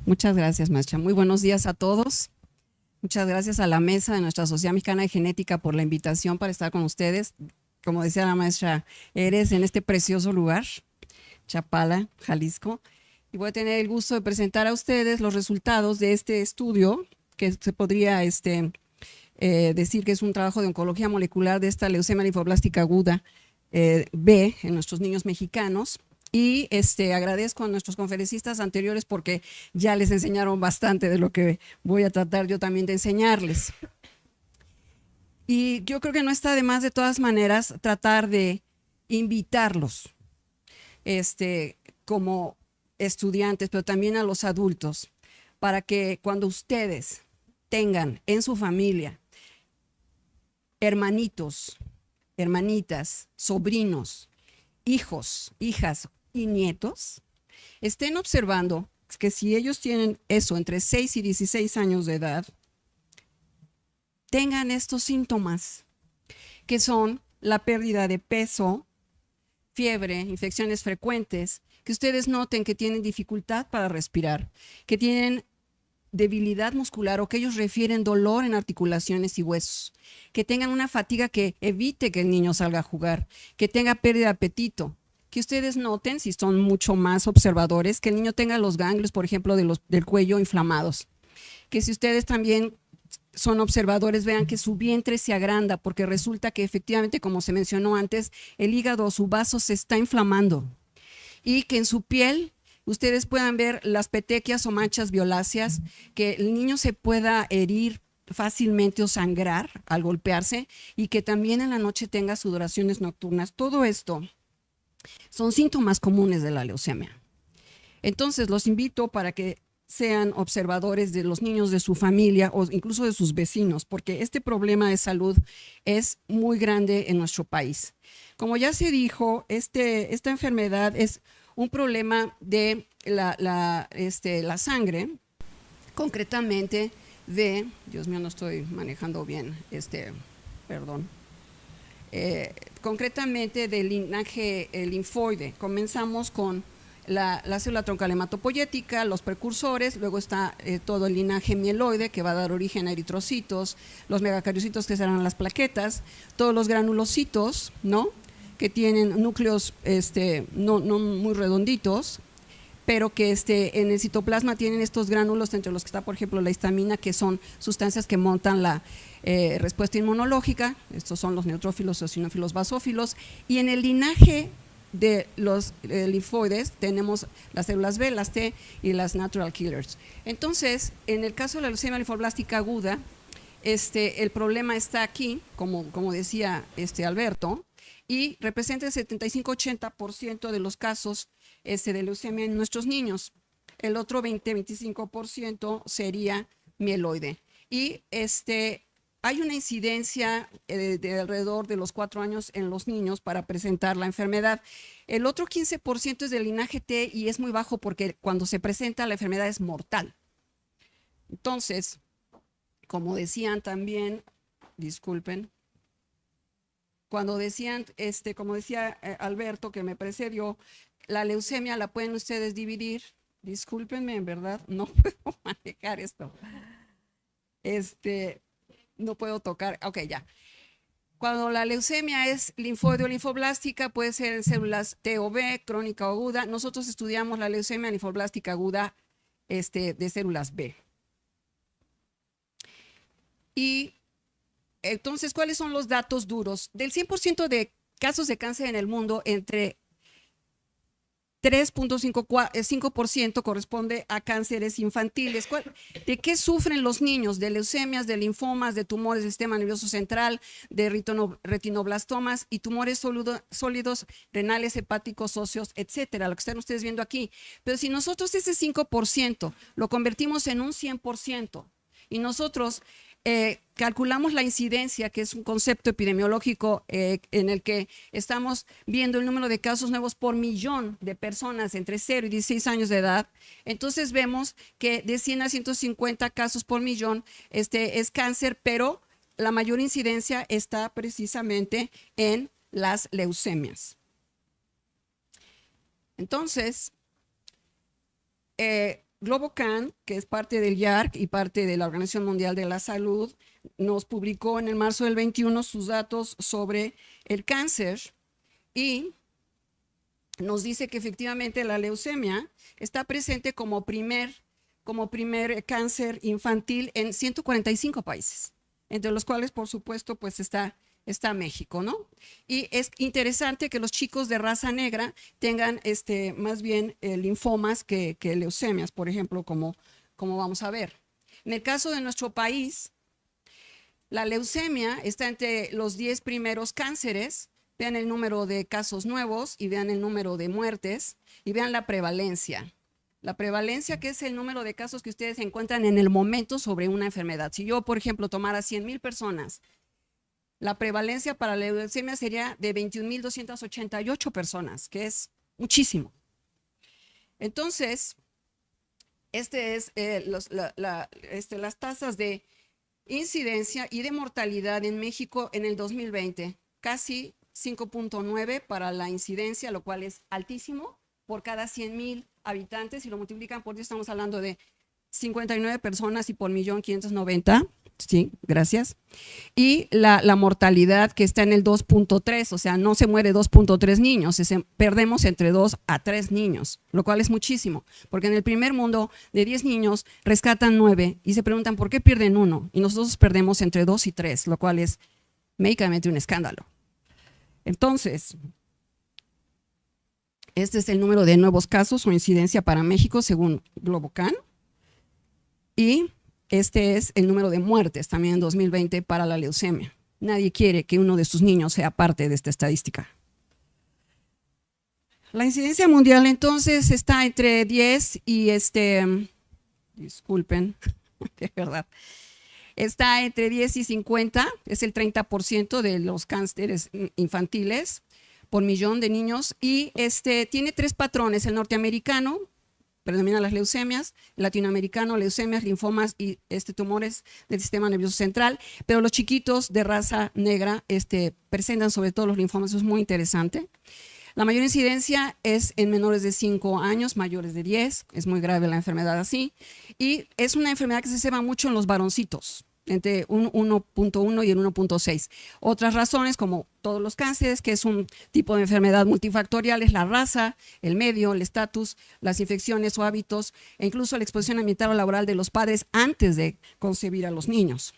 Muchas gracias, maestra. Muy buenos días a todos. Muchas gracias a la mesa de nuestra Sociedad Mexicana de Genética por la invitación para estar con ustedes. Como decía la maestra, eres en este precioso lugar, Chapala, Jalisco. Y voy a tener el gusto de presentar a ustedes los resultados de este estudio, que se podría decir que es un trabajo de oncología molecular de esta leucemia linfoblástica aguda B en nuestros niños mexicanos. Y agradezco a nuestros conferencistas anteriores porque ya les enseñaron bastante de lo que voy a tratar yo también de enseñarles. Y yo creo que no está de más, de todas maneras, tratar de invitarlos como estudiantes, pero también a los adultos, para que cuando ustedes tengan en su familia hermanitos, hermanitas, sobrinos, hijos, hijas y nietos, estén observando que si ellos tienen eso entre 6 y 16 años de edad, tengan estos síntomas, que son la pérdida de peso, fiebre, infecciones frecuentes, que ustedes noten que tienen dificultad para respirar, que tienen debilidad muscular o que ellos refieren dolor en articulaciones y huesos, que tengan una fatiga que evite que el niño salga a jugar, que tenga pérdida de apetito, que ustedes noten, si son mucho más observadores, que el niño tenga los ganglios, por ejemplo, del cuello inflamados, que si ustedes también son observadores, vean que su vientre se agranda, porque resulta que efectivamente, como se mencionó antes, el hígado, su vaso se está inflamando, y que en su piel ustedes puedan ver las petequias o manchas violáceas, que el niño se pueda herir fácilmente o sangrar al golpearse, y que también en la noche tenga sudoraciones nocturnas. Todo esto son síntomas comunes de la leucemia. Entonces los invito para que sean observadores de los niños de su familia o incluso de sus vecinos, porque este problema de salud es muy grande en nuestro país. Como ya se dijo, esta enfermedad es un problema de la sangre, concretamente de, Dios mío, no estoy manejando bien, perdón, concretamente del linaje linfoide. Comenzamos con la célula troncal hematopoyética, los precursores, luego está todo el linaje mieloide que va a dar origen a eritrocitos, los megacariocitos que serán las plaquetas, todos los granulocitos, ¿no?, que tienen núcleos no muy redonditos, pero que en el citoplasma tienen estos gránulos, entre los que está, por ejemplo, la histamina, que son sustancias que montan la respuesta inmunológica. Estos son los neutrófilos, eosinófilos, basófilos. Y en el linaje de los linfoides tenemos las células B, las T y las natural killers. Entonces, en el caso de la leucemia linfoblástica aguda, el problema está aquí, como decía Alberto, y representa el 75-80% de los casos de leucemia en nuestros niños. El otro 20-25% sería mieloide. Y hay una incidencia de alrededor de los 4 años en los niños para presentar la enfermedad. El otro 15% es del linaje T y es muy bajo porque cuando se presenta la enfermedad es mortal. Entonces, como decían también, disculpen, cuando decían, como decía Alberto, que me precedió, la leucemia la pueden ustedes dividir, discúlpenme, en verdad, no puedo manejar esto, no puedo tocar, ok, ya. Cuando la leucemia es linfoide o linfoblástica, puede ser en células T o B, crónica o aguda. Nosotros estudiamos la leucemia linfoblástica aguda de células B. Y entonces, ¿cuáles son los datos duros? Del 100% de casos de cáncer en el mundo, entre 3.5% corresponde a cánceres infantiles. ¿De qué sufren los niños? De leucemias, de linfomas, de tumores del sistema nervioso central, de retinoblastomas y tumores sólidos, renales, hepáticos, óseos, etcétera, lo que están ustedes viendo aquí. Pero si nosotros ese 5% lo convertimos en un 100% y nosotros calculamos la incidencia, que es un concepto epidemiológico en el que estamos viendo el número de casos nuevos por millón de personas entre 0 y 16 años de edad, entonces vemos que de 100 a 150 casos por millón es cáncer, pero la mayor incidencia está precisamente en las leucemias. Entonces, GloboCan, que es parte del IARC y parte de la Organización Mundial de la Salud, nos publicó en el marzo del 21 sus datos sobre el cáncer y nos dice que efectivamente la leucemia está presente como primer cáncer infantil en 145 países, entre los cuales, por supuesto, pues está México, ¿no? Y es interesante que los chicos de raza negra tengan más bien linfomas que leucemias, por ejemplo, como vamos a ver. En el caso de nuestro país, la leucemia está entre los 10 primeros cánceres. Vean el número de casos nuevos y vean el número de muertes y vean la prevalencia. La prevalencia, que es el número de casos que ustedes encuentran en el momento sobre una enfermedad. Si yo, por ejemplo, tomara 100,000 personas, la prevalencia para la leucemia sería de 21,288 personas, que es muchísimo. Entonces, las tasas de incidencia y de mortalidad en México en el 2020, casi 5.9 para la incidencia, lo cual es altísimo, por cada 100,000 habitantes. Si lo multiplican por 10, estamos hablando de 59 personas y por millón 590. Sí, gracias. Y la mortalidad que está en el 2.3, o sea, no se muere 2.3 niños, perdemos entre 2 a 3 niños, lo cual es muchísimo, porque en el primer mundo de 10 niños rescatan 9 y se preguntan por qué pierden 1 y nosotros perdemos entre 2 y 3, lo cual es médicamente un escándalo. Entonces, este es el número de nuevos casos o incidencia para México según GloboCan y este es el número de muertes también en 2020 para la leucemia. Nadie quiere que uno de sus niños sea parte de esta estadística. La incidencia mundial entonces está entre 10 y disculpen, de verdad, está entre 10 y 50, es el 30% de los cánceres infantiles por millón de niños y tiene 3 patrones, el norteamericano, predominan las leucemias, el latinoamericano, leucemias, linfomas y tumores del sistema nervioso central, pero los chiquitos de raza negra presentan sobre todo los linfomas, eso es muy interesante. La mayor incidencia es en menores de 5 años, mayores de 10, es muy grave la enfermedad así, y es una enfermedad que se observa mucho en los varoncitos, entre un 1.1 y el 1.6. Otras razones, como todos los cánceres, que es un tipo de enfermedad multifactorial, es la raza, el medio, el estatus, las infecciones o hábitos, e incluso la exposición ambiental o laboral de los padres antes de concebir a los niños.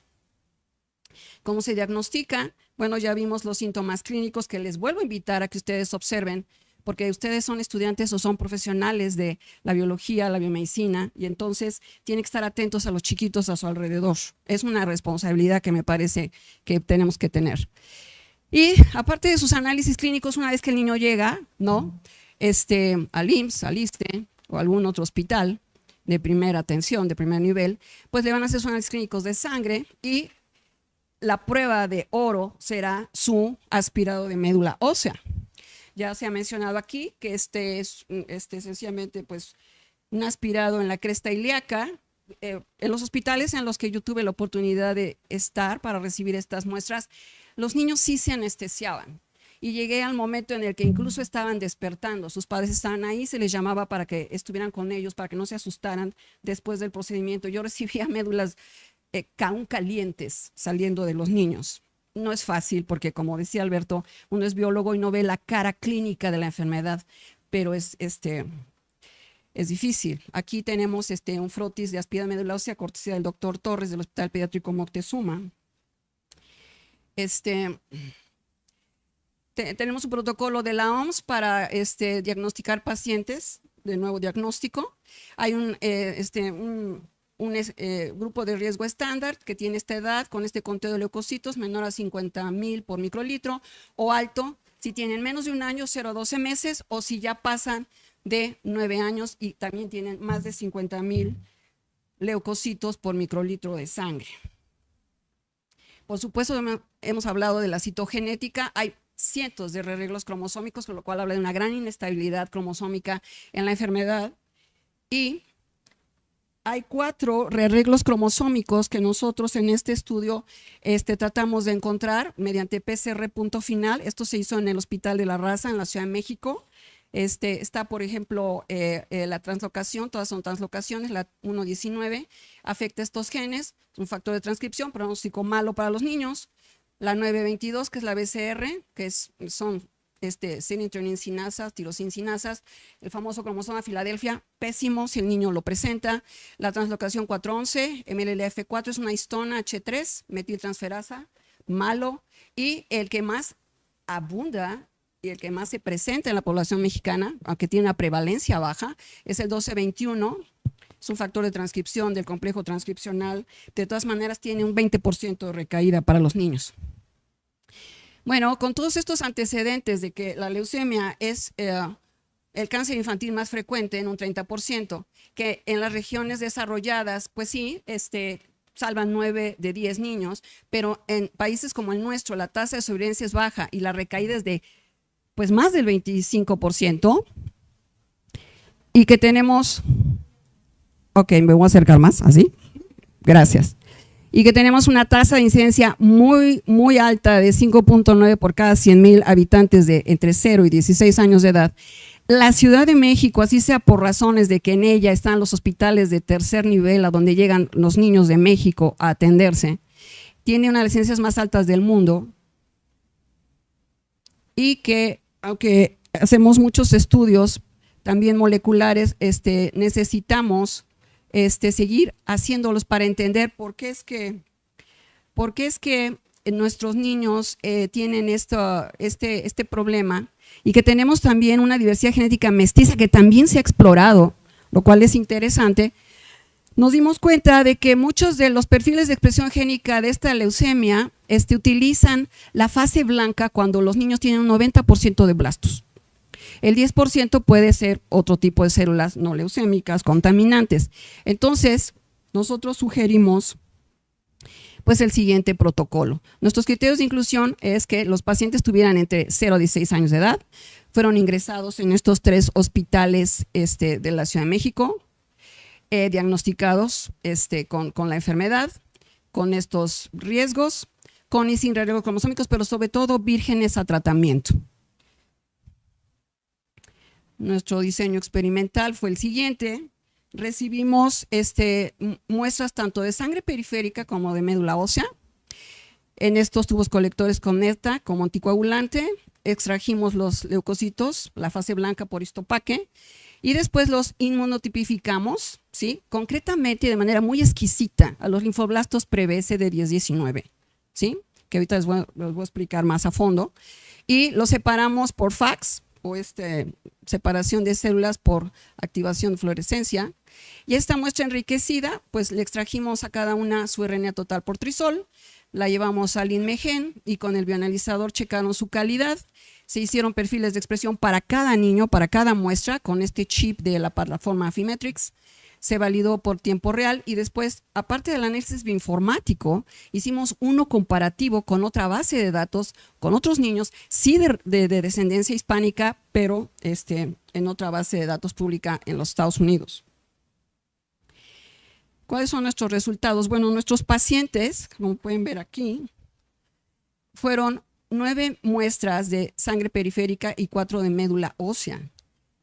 ¿Cómo se diagnostica? Bueno, ya vimos los síntomas clínicos que les vuelvo a invitar a que ustedes observen, porque ustedes son estudiantes o son profesionales de la biología, la biomedicina, y entonces tienen que estar atentos a los chiquitos a su alrededor. Es una responsabilidad que me parece que tenemos que tener. Y aparte de sus análisis clínicos, una vez que el niño llega, ¿no? Al IMSS, al ISSSTE o algún otro hospital de primera atención, de primer nivel, pues le van a hacer sus análisis clínicos de sangre y la prueba de oro será su aspirado de médula ósea. Ya se ha mencionado aquí que es sencillamente pues, un aspirado en la cresta ilíaca. En los hospitales en los que yo tuve la oportunidad de estar para recibir estas muestras, los niños sí se anestesiaban. Y llegué al momento en el que incluso estaban despertando. Sus padres estaban ahí, se les llamaba para que estuvieran con ellos, para que no se asustaran después del procedimiento. Yo recibía médulas aún calientes saliendo de los niños. No es fácil porque, como decía Alberto, uno es biólogo y no ve la cara clínica de la enfermedad, pero es difícil. Aquí tenemos un frotis de aspirado de médula ósea, cortesía del doctor Torres del Hospital Pediátrico Moctezuma. Tenemos un protocolo de la OMS para diagnosticar pacientes de nuevo diagnóstico. Hay un grupo de riesgo estándar que tiene esta edad con este conteo de leucocitos menor a 50,000 por microlitro o alto si tienen menos de un año, 0 a 12 meses o si ya pasan de 9 años y también tienen más de 50,000 leucocitos por microlitro de sangre. Por supuesto, hemos hablado de la citogenética. Hay cientos de rearreglos cromosómicos, con lo cual habla de una gran inestabilidad cromosómica en la enfermedad. Y hay 4 rearreglos cromosómicos que nosotros en este estudio tratamos de encontrar mediante PCR punto final. Esto se hizo en el Hospital de la Raza en la Ciudad de México. Está, por ejemplo, la translocación, todas son translocaciones, la 1.19 afecta estos genes, es un factor de transcripción, pronóstico malo para los niños. La 9.22, que es la BCR, que son serine-trioninsinasas, tirosinsinasas, el famoso cromosoma Filadelfia, pésimo si el niño lo presenta. La translocación 411, MLLF4 es una histona H3, metiltransferasa, malo. Y el que más abunda y el que más se presenta en la población mexicana, aunque tiene una prevalencia baja, es el 1221, es un factor de transcripción del complejo transcripcional. De todas maneras, tiene un 20% de recaída para los niños. Bueno, con todos estos antecedentes de que la leucemia es el cáncer infantil más frecuente en un 30%, que en las regiones desarrolladas, pues sí, salvan 9 de 10 niños, pero en países como el nuestro la tasa de sobrevivencia es baja y la recaída es de pues más del 25%, y que tenemos, ok, me voy a acercar más, así, gracias, y que tenemos una tasa de incidencia muy, muy alta de 5.9 por cada 100,000 habitantes de entre 0 y 16 años de edad. La Ciudad de México, así sea por razones de que en ella están los hospitales de tercer nivel a donde llegan los niños de México a atenderse, tiene una de las incidencias más altas del mundo, y que aunque hacemos muchos estudios también moleculares, necesitamos seguir haciéndolos para entender por qué es que nuestros niños tienen este problema, y que tenemos también una diversidad genética mestiza que también se ha explorado, lo cual es interesante. Nos dimos cuenta de que muchos de los perfiles de expresión génica de esta leucemia utilizan la fase blanca cuando los niños tienen un 90% de blastos. El 10% puede ser otro tipo de células no leucémicas, contaminantes. Entonces, nosotros sugerimos pues el siguiente protocolo. Nuestros criterios de inclusión es que los pacientes tuvieran entre 0 a 16 años de edad, fueron ingresados en estos 3 hospitales de la Ciudad de México, diagnosticados con la enfermedad, con estos riesgos, con y sin riesgos cromosómicos, pero sobre todo vírgenes a tratamiento. Nuestro diseño experimental fue el siguiente. Recibimos muestras tanto de sangre periférica como de médula ósea. En estos tubos colectores con neta como anticoagulante, extrajimos los leucocitos, la fase blanca por histopaque, y después los inmunotipificamos, ¿sí? Concretamente y de manera muy exquisita a los linfoblastos pre-BC de 10-19, ¿sí? Que ahorita les voy a explicar más a fondo. Y los separamos por FACS, o separación de células por activación de fluorescencia. Y esta muestra enriquecida, pues le extrajimos a cada una su RNA total por trisol, la llevamos al INMEGEN y con el bioanalizador checaron su calidad. Se hicieron perfiles de expresión para cada niño, para cada muestra, con este chip de la plataforma Affymetrix. Se validó por tiempo real y después, aparte del análisis bioinformático, hicimos uno comparativo con otra base de datos, con otros niños, sí de descendencia hispánica, pero en otra base de datos pública en los Estados Unidos. ¿Cuáles son nuestros resultados? Bueno, nuestros pacientes, como pueden ver aquí, fueron 9 muestras de sangre periférica y 4 de médula ósea.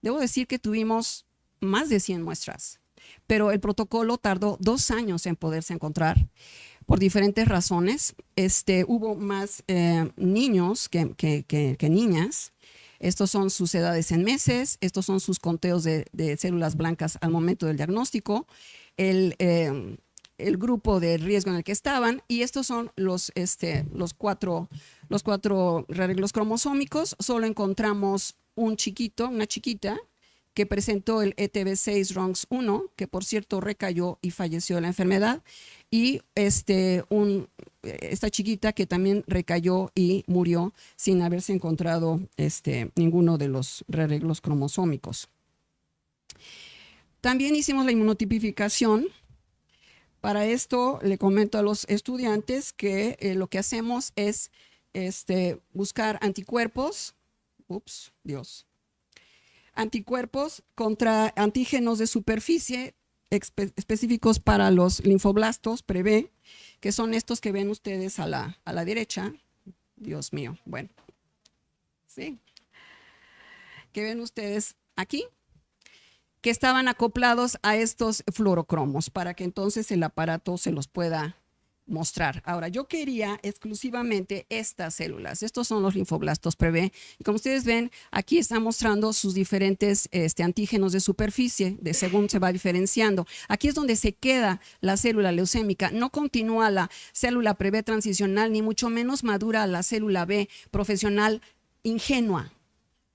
Debo decir que tuvimos más de 100 muestras, pero el protocolo tardó 2 años en poderse encontrar por diferentes razones. Hubo más niños que niñas. Estos son sus edades en meses, estos son sus conteos de células blancas al momento del diagnóstico, el grupo de riesgo en el que estaban, y estos son los 4 rearreglos cromosómicos. Solo encontramos una chiquita, que presentó el ETB6 RONX1, que por cierto recayó y falleció de la enfermedad, y esta chiquita que también recayó y murió sin haberse encontrado ninguno de los rearreglos cromosómicos. También hicimos la inmunotipificación. Para esto le comento a los estudiantes que lo que hacemos es buscar anticuerpos, anticuerpos contra antígenos de superficie específicos para los linfoblastos pre-B, que son estos que ven ustedes a la derecha. Dios mío, bueno, sí. que ven ustedes aquí, que estaban acoplados a estos fluorocromos para que entonces el aparato se los pueda mostrar. Ahora, yo quería exclusivamente estas células. Estos son los linfoblastos Prev. Y como ustedes ven, aquí está mostrando sus diferentes antígenos de superficie, según se va diferenciando. Aquí es donde se queda la célula leucémica. No continúa la célula Prev transicional, ni mucho menos madura la célula B profesional ingenua.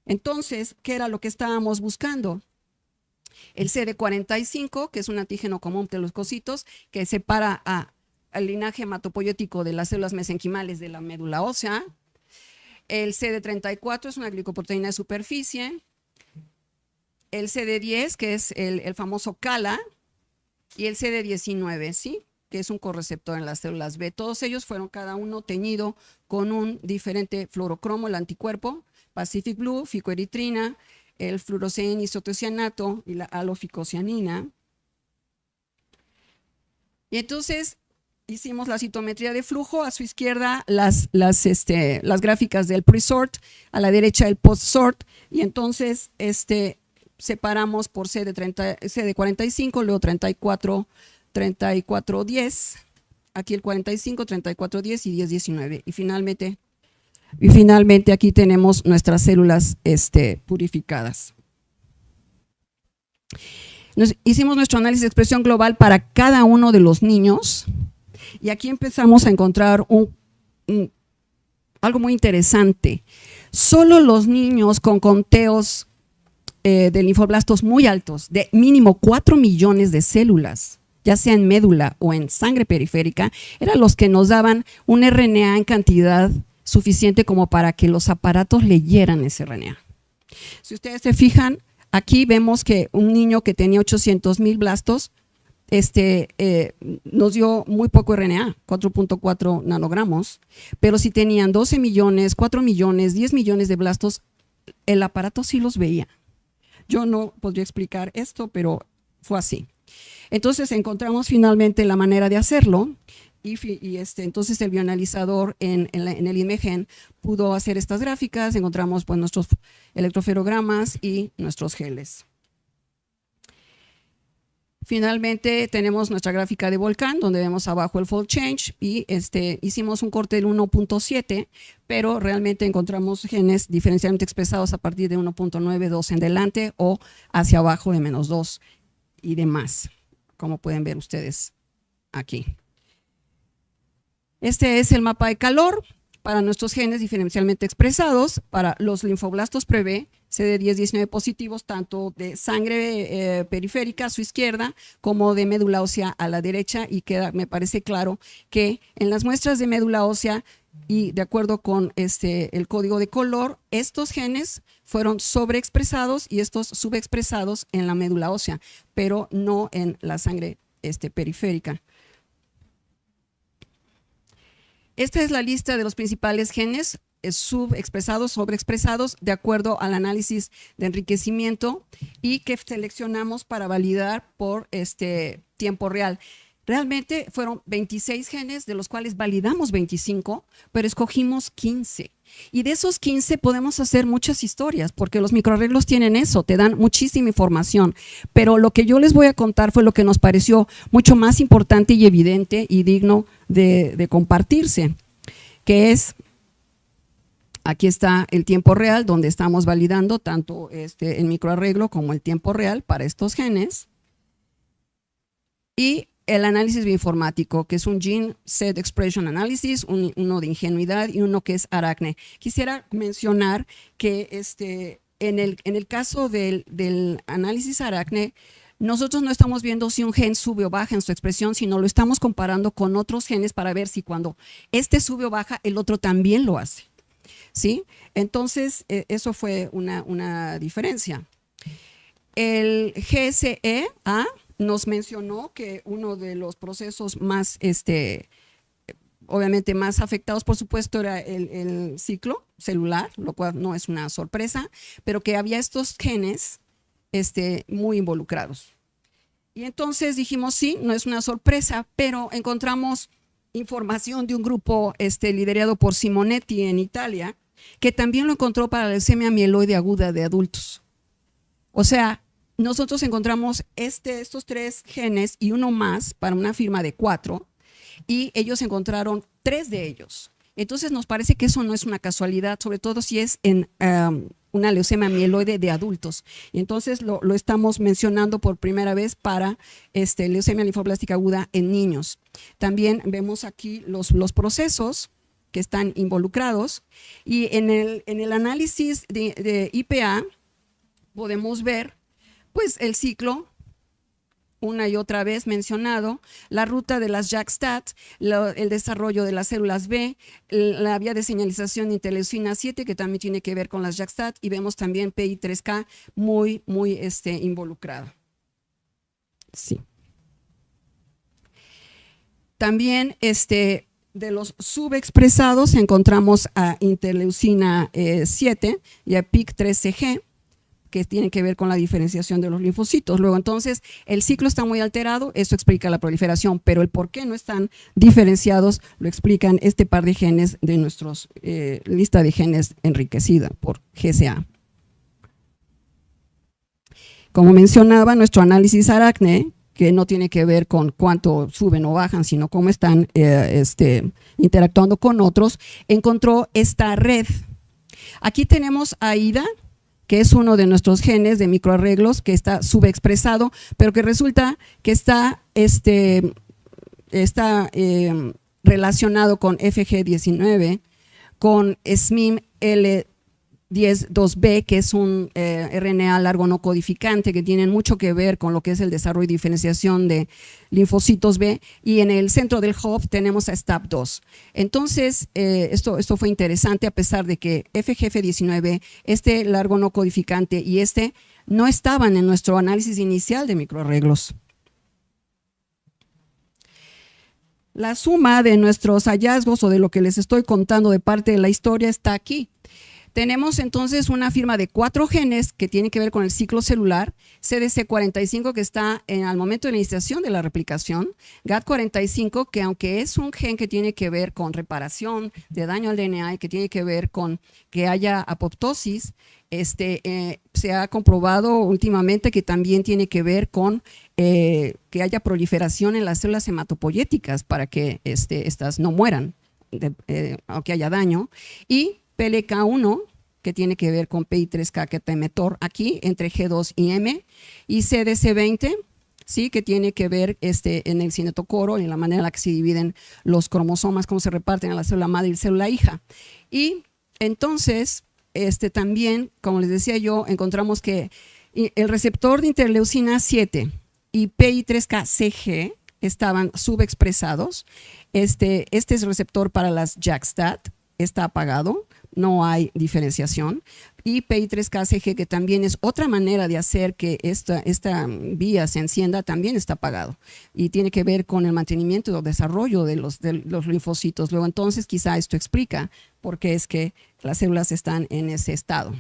Entonces, ¿qué era lo que estábamos buscando? El CD45, que es un antígeno común de los cocitos, que separa al linaje hematopoyético de las células mesenquimales de la médula ósea. El CD34 es una glicoproteína de superficie. El CD10, que es el famoso CALA. Y el CD19, ¿sí?, que es un correceptor en las células B. Todos ellos fueron cada uno teñido con un diferente fluorocromo, el anticuerpo, Pacific Blue, ficoeritrina, el fluoresceín isotocianato y la aloficocianina. Y entonces hicimos la citometría de flujo. A su izquierda las gráficas del pre-sort, a la derecha el post-sort, y entonces separamos por CD45, luego 34, 10, aquí el 45, 34, 10 y 10, 19. Y finalmente aquí tenemos nuestras células purificadas. Hicimos nuestro análisis de expresión global para cada uno de los niños. Y aquí empezamos a encontrar algo muy interesante. Solo los niños con conteos de linfoblastos muy altos, de mínimo 4 millones de células, ya sea en médula o en sangre periférica, eran los que nos daban un RNA en cantidad suficiente como para que los aparatos leyeran ese RNA. Si ustedes se fijan, aquí vemos que un niño que tenía 800,000 blastos nos dio muy poco RNA, 4.4 nanogramos, pero si tenían 12 millones, 4 millones, 10 millones de blastos, el aparato sí los veía. Yo no podría explicar esto, pero fue así. Entonces encontramos finalmente la manera de hacerlo y entonces el bioanalizador en el IMEGEN pudo hacer estas gráficas. Encontramos pues nuestros electroferogramas y nuestros geles. Finalmente tenemos nuestra gráfica de volcán, donde vemos abajo el fold change y hicimos un corte del 1.7, pero realmente encontramos genes diferencialmente expresados a partir de 1.9, 2 en adelante o hacia abajo de -2 y demás, como pueden ver ustedes aquí. Este es el mapa de calor para nuestros genes diferencialmente expresados, para los linfoblastos Prev, CD10, 19 positivos, tanto de sangre periférica a su izquierda como de médula ósea a la derecha, y me parece claro que en las muestras de médula ósea y de acuerdo con el código de color, estos genes fueron sobreexpresados y estos subexpresados en la médula ósea, pero no en la sangre periférica. Esta es la lista de los principales genes subexpresados, sobreexpresados, de acuerdo al análisis de enriquecimiento y que seleccionamos para validar por tiempo real. Realmente fueron 26 genes, de los cuales validamos 25, pero escogimos 15. Y de esos 15 podemos hacer muchas historias, porque los microarreglos tienen eso, te dan muchísima información. Pero lo que yo les voy a contar fue lo que nos pareció mucho más importante y evidente y digno de compartirse, que es, aquí está el tiempo real, donde estamos validando tanto el microarreglo como el tiempo real para estos genes. Y el análisis bioinformático, que es un Gene Set Expression Analysis, uno de ingenuidad y uno que es Aracne. Quisiera mencionar que en el caso del análisis Aracne, nosotros no estamos viendo si un gen sube o baja en su expresión, sino lo estamos comparando con otros genes para ver si cuando este sube o baja, el otro también lo hace, ¿sí? Entonces, eso fue una diferencia. El GSE-A nos mencionó que uno de los procesos más, obviamente más afectados, por supuesto, era el ciclo celular, lo cual no es una sorpresa, pero que había estos genes muy involucrados. Y entonces dijimos, sí, no es una sorpresa, pero encontramos información de un grupo liderado por Simonetti en Italia, que también lo encontró para la leucemia mieloide aguda de adultos. O sea, nosotros encontramos estos 3 genes y uno más para una firma de 4, y ellos encontraron 3 de ellos. Entonces nos parece que eso no es una casualidad, sobre todo si es en una leucemia mieloide de adultos. Y entonces lo estamos mencionando por primera vez para leucemia linfoblástica aguda en niños. También vemos aquí los procesos que están involucrados, y en el análisis de IPA podemos ver pues el ciclo una y otra vez mencionado, la ruta de las JAK-STAT, el desarrollo de las células B, la vía de señalización de interleucina 7, que también tiene que ver con las JAK-STAT, y vemos también PI3K muy involucrado. Sí. También de los subexpresados encontramos a interleucina 7 y a PIK3CG, que tienen que ver con la diferenciación de los linfocitos. Luego, entonces, el ciclo está muy alterado, esto explica la proliferación, pero el por qué no están diferenciados lo explican este par de genes de nuestros lista de genes enriquecida por GCA. Como mencionaba, nuestro análisis Aracne, que no tiene que ver con cuánto suben o bajan, sino cómo están interactuando con otros, encontró esta red. Aquí tenemos a IDA, que es uno de nuestros genes de microarreglos que está subexpresado, pero que resulta que está relacionado con FG19, con SMIM-L102B, que es un RNA largo no codificante, que tienen mucho que ver con lo que es el desarrollo y diferenciación de linfocitos B, y en el centro del hub tenemos a STAP2. Entonces, esto fue interesante, a pesar de que FGF19, este largo no codificante y no estaban en nuestro análisis inicial de microarreglos. La suma de nuestros hallazgos o de lo que les estoy contando de parte de la historia está aquí. Tenemos entonces una firma de 4 genes que tienen que ver con el ciclo celular, CDC45 que está al momento de la iniciación de la replicación, GAT45 que aunque es un gen que tiene que ver con reparación de daño al DNA y que tiene que ver con que haya apoptosis, se ha comprobado últimamente que también tiene que ver con que haya proliferación en las células hematopoyéticas para que estas no mueran, aunque haya daño, y PLK1, que tiene que ver con PI3K que te mTOR aquí entre G2 y M, y CDC20, ¿sí? Que tiene que ver en el cinetocoro, en la manera en la que se dividen los cromosomas, cómo se reparten a la célula madre y la célula hija. Y entonces, también, como les decía yo, encontramos que el receptor de interleucina 7 y PI3K-CG estaban subexpresados. Este es el receptor para las JAK-STAT, está apagado, no hay diferenciación, y PI3K-CG, que también es otra manera de hacer que esta vía se encienda, también está apagado y tiene que ver con el mantenimiento o desarrollo de los linfocitos. Luego entonces quizá esto explica por qué es que las células están en ese estado.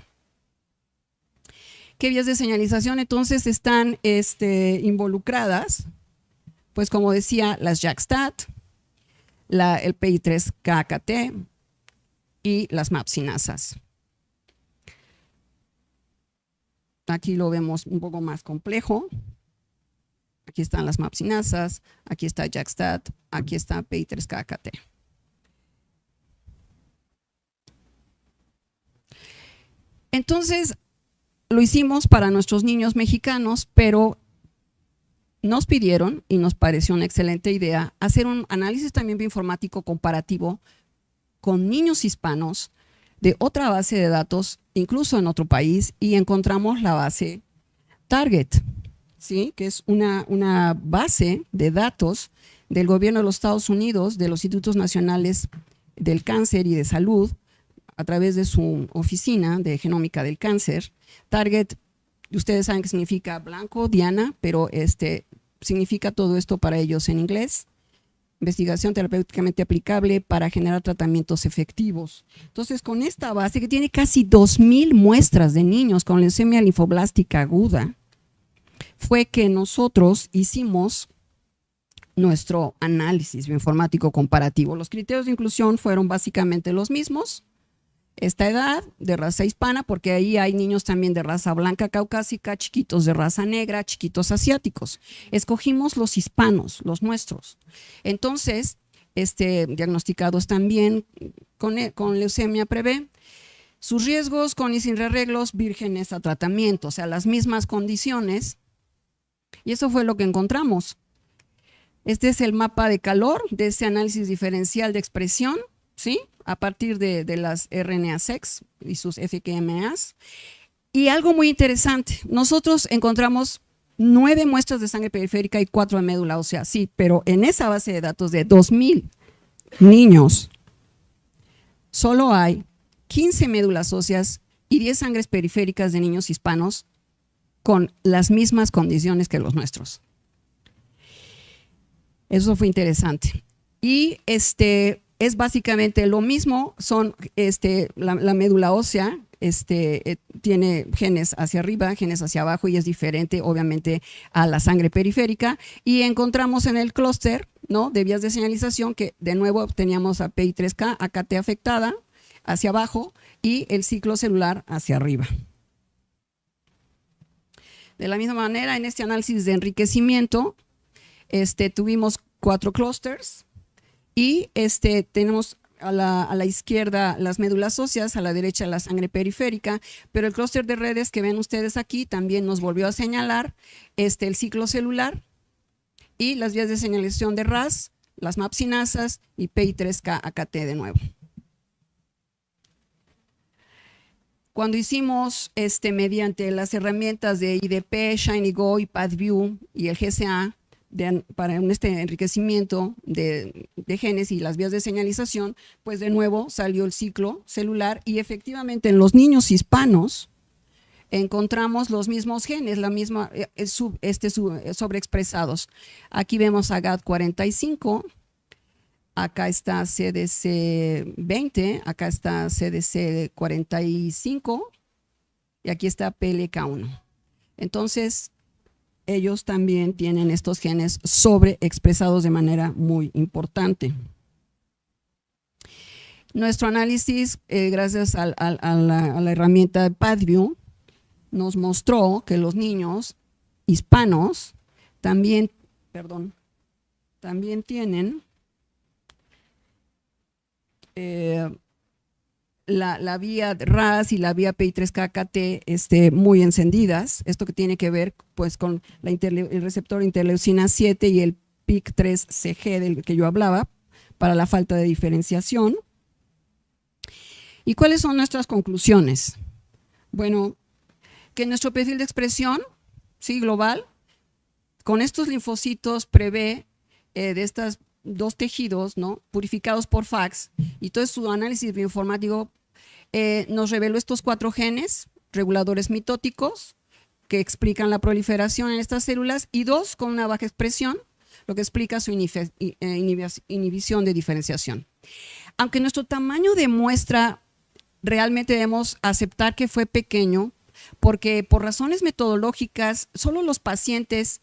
¿Qué vías de señalización entonces están involucradas? Pues como decía, las JAK-STAT, el PI3K-AKT, y las MAPsinasas. Aquí lo vemos un poco más complejo. Aquí están las MAPsinasas, aquí está JAK-STAT, aquí está PI3K-AKT. Entonces, lo hicimos para nuestros niños mexicanos, pero nos pidieron, y nos pareció una excelente idea, hacer un análisis también bioinformático comparativo con niños hispanos de otra base de datos, incluso en otro país, y encontramos la base Target, ¿sí? Que es una base de datos del gobierno de los Estados Unidos, de los Institutos Nacionales del Cáncer y de Salud, a través de su oficina de genómica del cáncer. Target, ustedes saben que significa blanco, Diana, pero significa todo esto para ellos en inglés. Investigación terapéuticamente aplicable para generar tratamientos efectivos. Entonces, con esta base que tiene casi 2,000 muestras de niños con leucemia linfoblástica aguda, fue que nosotros hicimos nuestro análisis bioinformático comparativo. Los criterios de inclusión fueron básicamente los mismos. esta edad de raza hispana, porque ahí hay niños también de raza blanca caucásica, chiquitos de raza negra, chiquitos asiáticos. Escogimos los hispanos, los nuestros. Entonces, diagnosticados también con leucemia prevé, sus riesgos con y sin rearreglos, vírgenes a tratamiento, o sea, las mismas condiciones. Y eso fue lo que encontramos. Este es el mapa de calor de ese análisis diferencial de expresión, ¿sí? A partir de las RNA-seq y sus FKMAs. Y algo muy interesante, nosotros encontramos 9 muestras de sangre periférica y 4 de médula ósea, sí, pero en esa base de datos de 2000 niños, solo hay 15 médulas óseas y 10 sangres periféricas de niños hispanos con las mismas condiciones que los nuestros. Eso fue interesante. Y es básicamente lo mismo, son la médula ósea tiene genes hacia arriba, genes hacia abajo y es diferente obviamente a la sangre periférica, y encontramos en el clúster, ¿no?, de vías de señalización que de nuevo teníamos a PI3K, AKT afectada hacia abajo y el ciclo celular hacia arriba. De la misma manera, en este análisis de enriquecimiento tuvimos 4 clústeres y tenemos a la izquierda las médulas óseas, a la derecha la sangre periférica, pero el clúster de redes que ven ustedes aquí también nos volvió a señalar el ciclo celular y las vías de señalización de RAS, las mapsinasas y PI3K AKT de nuevo. Cuando hicimos mediante las herramientas de IDP, ShinyGo y PathView y el GCA, para enriquecimiento de genes y las vías de señalización, pues de nuevo salió el ciclo celular y efectivamente en los niños hispanos encontramos los mismos genes, la misma, sobreexpresados. Aquí vemos a GAD45, acá está CDC20, acá está CDC45 y aquí está PLK1. Entonces, ellos también tienen estos genes sobreexpresados de manera muy importante. Nuestro análisis, gracias a la herramienta de PathView, nos mostró que los niños hispanos también tienen la vía RAS y la vía PI3K-AKT muy encendidas, esto que tiene que ver pues con el receptor interleucina 7 y el PIK3CG del que yo hablaba para la falta de diferenciación. ¿Y cuáles son nuestras conclusiones? Bueno, que nuestro perfil de expresión, sí, global, con estos linfocitos prevé de estas 2 tejidos, ¿no?, purificados por FACS, y todo su análisis bioinformático nos reveló estos 4 genes reguladores mitóticos que explican la proliferación en estas células y 2 con una baja expresión, lo que explica su inhibición de diferenciación. Aunque nuestro tamaño de muestra realmente debemos aceptar que fue pequeño, porque por razones metodológicas, solo los pacientes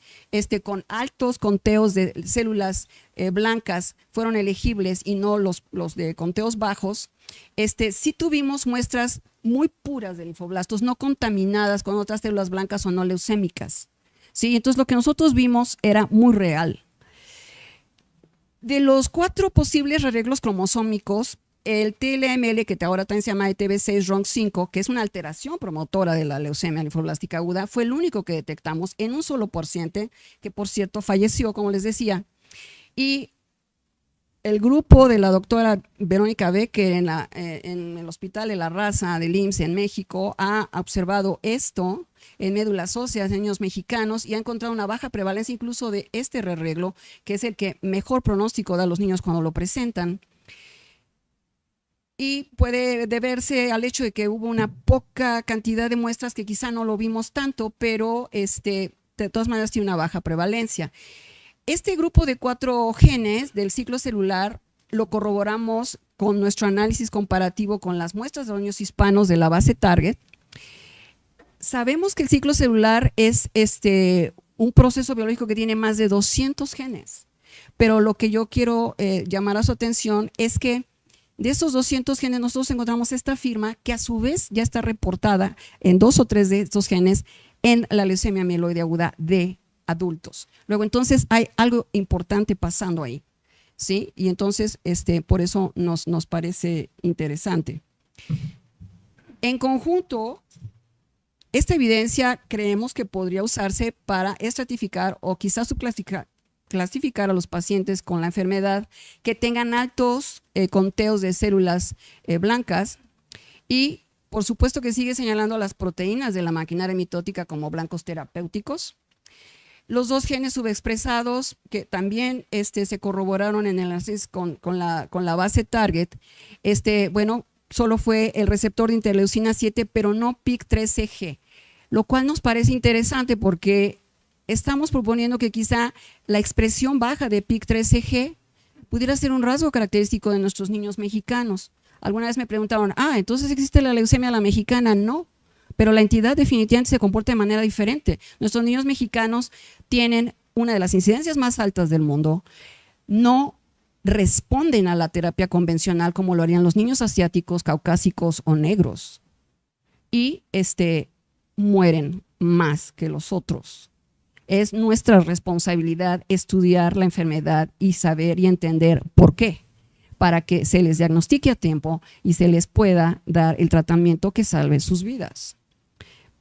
con altos conteos de células blancas fueron elegibles y no los de conteos bajos. Sí tuvimos muestras muy puras de linfoblastos, no contaminadas con otras células blancas o no leucémicas, ¿sí? Entonces lo que nosotros vimos era muy real. De los 4 posibles rearreglos cromosómicos, el TLML, que ahora también se llama ETB6-RONC5, que es una alteración promotora de la leucemia linfoblástica aguda, fue el único que detectamos en un solo paciente, que por cierto falleció, como les decía. Y el grupo de la doctora Verónica Becker en el Hospital de la Raza del IMSS en México ha observado esto en médulas óseas de niños mexicanos y ha encontrado una baja prevalencia incluso de este rearreglo, que es el que mejor pronóstico da a los niños cuando lo presentan. Y puede deberse al hecho de que hubo una poca cantidad de muestras que quizá no lo vimos tanto, pero de todas maneras tiene una baja prevalencia. Este grupo de 4 genes del ciclo celular lo corroboramos con nuestro análisis comparativo con las muestras de los niños hispanos de la base Target. Sabemos que el ciclo celular es un proceso biológico que tiene más de 200 genes, pero lo que yo quiero llamar a su atención es que De estos 200 genes nosotros encontramos esta firma que a su vez ya está reportada en 2 o 3 de estos genes en la leucemia mieloide aguda de adultos. Luego entonces hay algo importante pasando ahí, ¿sí? Y entonces por eso nos parece interesante. En conjunto, esta evidencia creemos que podría usarse para estratificar o quizás clasificar a los pacientes con la enfermedad que tengan altos conteos de células blancas y por supuesto que sigue señalando las proteínas de la maquinaria mitótica como blancos terapéuticos. Los 2 genes subexpresados que también se corroboraron en el análisis con la base target, bueno, solo fue el receptor de interleucina 7, pero no PIK3CG, lo cual nos parece interesante porque estamos proponiendo que quizá la expresión baja de PIK3CG pudiera ser un rasgo característico de nuestros niños mexicanos. Alguna vez me preguntaron, entonces existe la leucemia a la mexicana. No, pero la entidad definitivamente se comporta de manera diferente. Nuestros niños mexicanos tienen una de las incidencias más altas del mundo, no responden a la terapia convencional como lo harían los niños asiáticos, caucásicos o negros y mueren más que los otros. Es nuestra responsabilidad estudiar la enfermedad y saber y entender por qué, para que se les diagnostique a tiempo y se les pueda dar el tratamiento que salve sus vidas.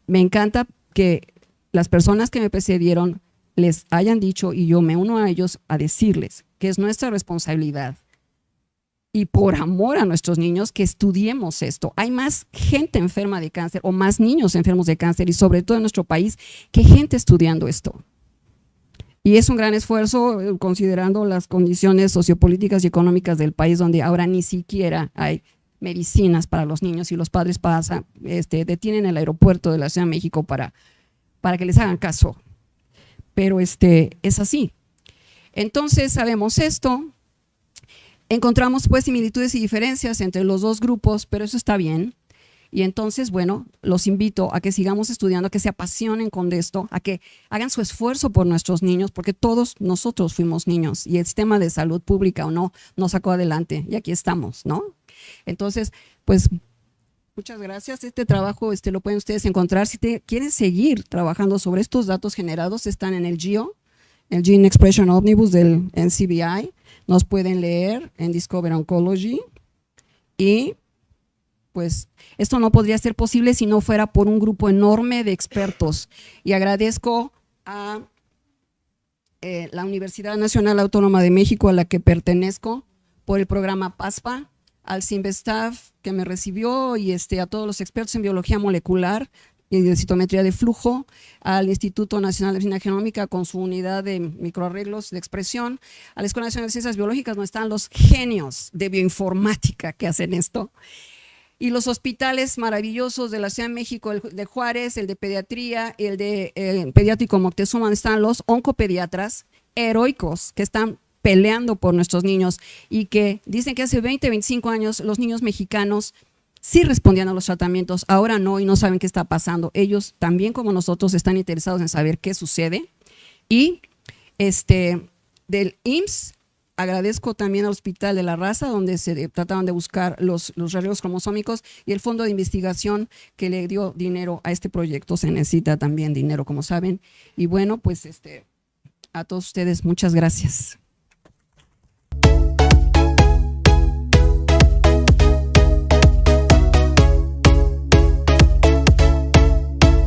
Me encanta que las personas que me precedieron les hayan dicho, y yo me uno a ellos a decirles que es nuestra responsabilidad y por amor a nuestros niños que estudiemos esto. Hay más gente enferma de cáncer o más niños enfermos de cáncer y sobre todo en nuestro país que gente estudiando esto. Y es un gran esfuerzo considerando las condiciones sociopolíticas y económicas del país donde ahora ni siquiera hay medicinas para los niños y los padres detienen el aeropuerto de la Ciudad de México para que les hagan caso. Pero es así. Entonces sabemos esto, encontramos pues similitudes y diferencias entre los 2 grupos, pero eso está bien. Y entonces, bueno, los invito a que sigamos estudiando, a que se apasionen con esto, a que hagan su esfuerzo por nuestros niños, porque todos nosotros fuimos niños y el sistema de salud pública o no nos sacó adelante y aquí estamos, ¿no? Entonces, pues muchas gracias. Este trabajo lo pueden ustedes encontrar. Si quieren seguir trabajando sobre estos datos generados, están en el GEO, el Gene Expression Omnibus del NCBI. Nos pueden leer en Discover Oncology. Y pues esto no podría ser posible si no fuera por un grupo enorme de expertos. Y agradezco a la Universidad Nacional Autónoma de México, a la que pertenezco, por el programa PASPA, al CIMBESTAF que me recibió y a todos los expertos en biología molecular y de citometría de flujo, al Instituto Nacional de Medicina Genómica con su unidad de microarreglos de expresión, a la Escuela Nacional de Ciencias Biológicas, donde están los genios de bioinformática que hacen esto, y los hospitales maravillosos de la Ciudad de México, el de Juárez, el de Pediatría, el de Pediátrico Moctezuma, donde están los oncopediatras heroicos que están peleando por nuestros niños y que dicen que hace 20, 25 años los niños mexicanos sí respondían a los tratamientos, ahora no y no saben qué está pasando. Ellos también como nosotros están interesados en saber qué sucede. Y del IMSS agradezco también al Hospital de la Raza, donde se trataron de buscar los rasgos cromosómicos, y el fondo de investigación que le dio dinero a este proyecto. Se necesita también dinero, como saben. Y bueno, pues a todos ustedes muchas gracias.